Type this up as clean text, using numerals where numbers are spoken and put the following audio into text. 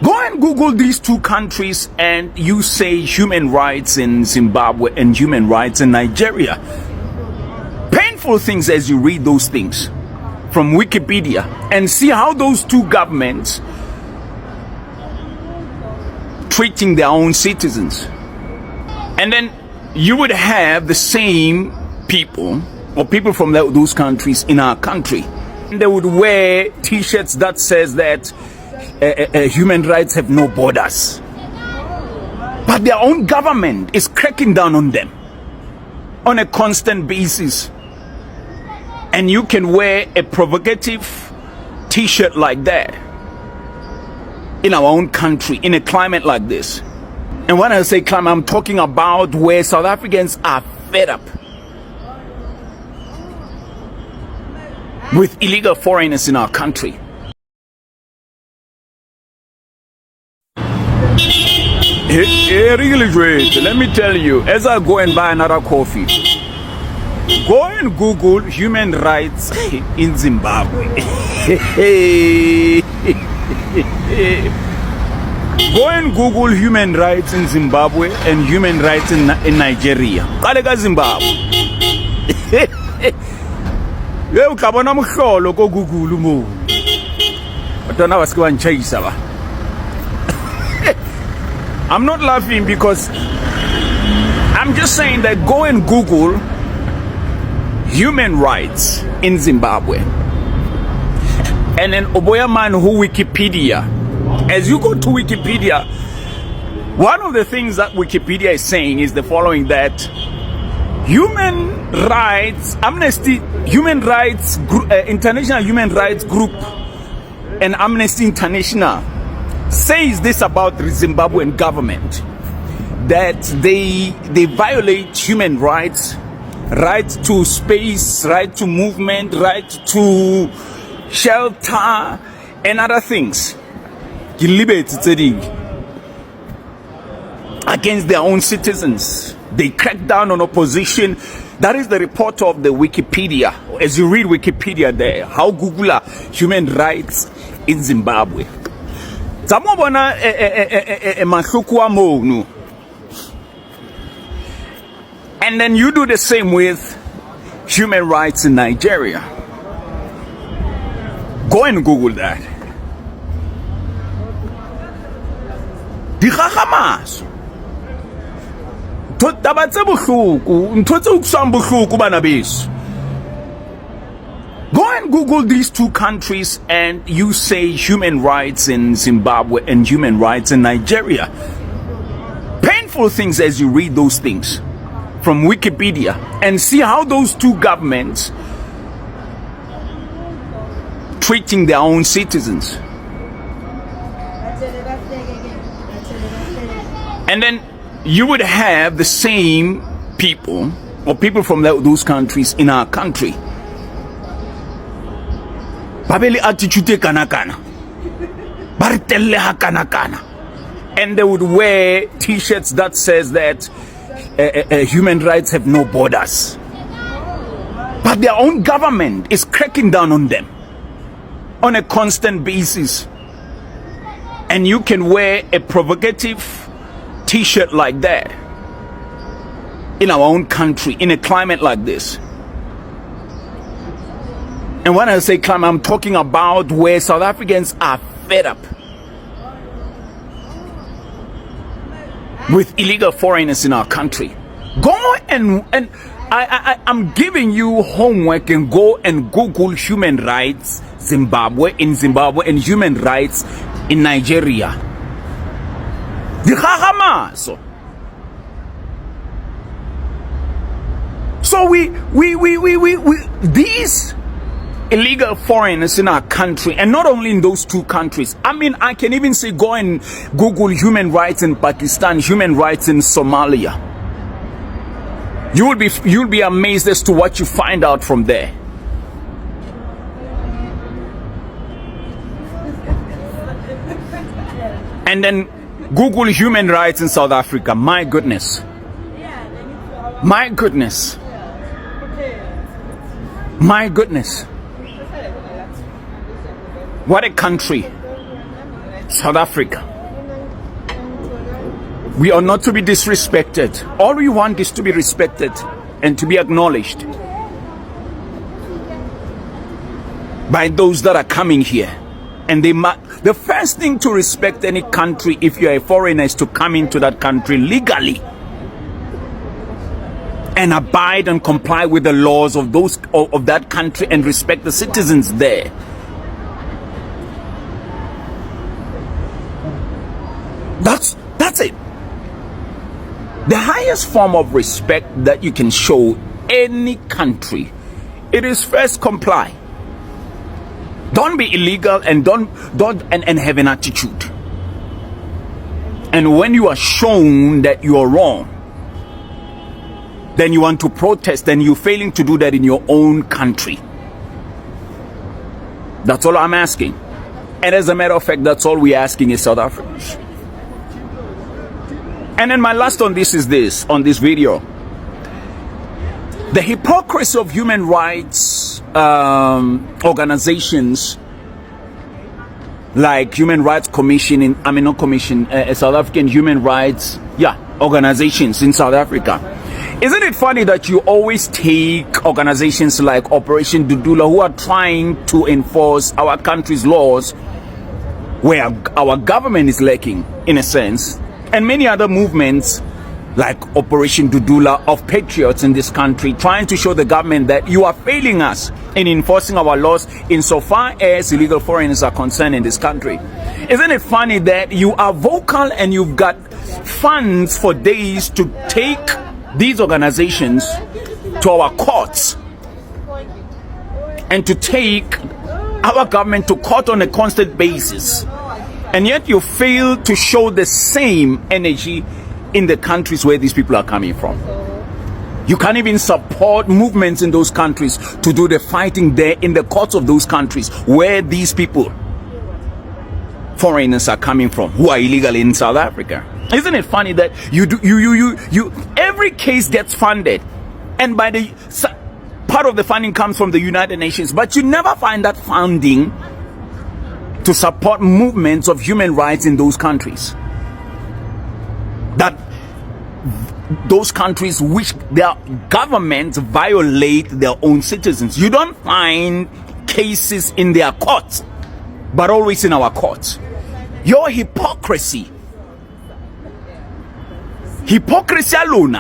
Go and Google these two countries and you say human rights in Zimbabwe and human rights in Nigeria. Painful things as you read those things from Wikipedia and see how those two governments treating their own citizens. And then you would have the same people or people from those countries in our country. And they would wear t-shirts that says that human rights have no borders. But their own government is cracking down on them on a constant basis. And you can wear a provocative t-shirt like that in our own country, in a climate like this. And when I say climate, I'm talking about where South Africans are fed up with illegal foreigners in our country. Really great. Let me tell you, as I go and buy another coffee, go and Google human rights in Zimbabwe. Go and Google human rights in Zimbabwe and human rights in Nigeria. Kalega Zimbabwe. Yo kabona mkholo ko Google mo. Batona basikwa nchayisa ba. I'm not laughing because I'm just saying that go and Google human rights in Zimbabwe and then Oboyaman who Wikipedia. As you go to Wikipedia, one of the things that Wikipedia is saying is the following, that human rights, Amnesty, human rights, International Human Rights Group and Amnesty International says this about the Zimbabwean government, that they violate human rights, right to space, right to movement, right to shelter and other things against their own citizens. They crack down on opposition. That is the report of the Wikipedia. As you read Wikipedia there, how Google human rights in Zimbabwe. And then you do the same with human rights in Nigeria. Go and Google that. Dikhamaso tabatse bohloko ntotse ukusang bohloko bana beso. Go and Google these two countries and you say human rights in Zimbabwe and human rights in Nigeria. Painful things as you read those things from Wikipedia and see how those two governments treating their own citizens. And then you would have the same people or people from those countries in our country. Babeli attitude kana kana. Baritelle ha kana kana. And they would wear t-shirts that says that human rights have no borders. But their own government is cracking down on them on a constant basis. And you can wear a provocative t-shirt like that in our own country, in a climate like this. And when I say climate, I'm talking about where South Africans are fed up with illegal foreigners in our country. Go and I'm giving you homework and go and Google human rights in Zimbabwe and human rights in Nigeria. So these illegal foreigners in our country, and not only in those two countries, I mean, I can even say go and Google human rights in Pakistan, human rights in Somalia. You'll be amazed as to what you find out from there. And then Google human rights in South Africa. My goodness. My goodness. My goodness. What a country. South Africa, we are not to be disrespected. All we want is to be respected and to be acknowledged by those that are coming here. And the first thing to respect any country, if you are a foreigner, is to come into that country legally and abide and comply with the laws of those of that country and respect the citizens there. That's it. The highest form of respect that you can show any country, it is first comply. Don't be illegal and don't have an attitude. And when you are shown that you are wrong, then you want to protest, and you're failing to do that in your own country. That's all I'm asking. And as a matter of fact, that's all we're asking is South Africans. And then my last on this is this, on this video. The hypocrisy of human rights organizations like Human Rights Commission, South African Human Rights, organizations in South Africa. Isn't it funny that you always take organizations like Operation Dudula, who are trying to enforce our country's laws, where our government is lacking, in a sense, and many other movements like Operation Dudula of patriots in this country, trying to show the government that you are failing us in enforcing our laws insofar as illegal foreigners are concerned in this country. Isn't it funny that you are vocal and you've got funds for days to take these organizations to our courts and to take our government to court on a constant basis, and yet you fail to show the same energy in the countries where these people are coming from? You can't even support movements in those countries to do the fighting there in the courts of those countries where these people, foreigners, are coming from, who are illegal in South Africa. Isn't it funny that every case gets funded, and by the part of the funding comes from the United Nations, but you never find that funding to support movements of human rights in those countries, that those countries which their governments violate their own citizens. You don't find cases in their courts, but always in our courts. Your hypocrisy alone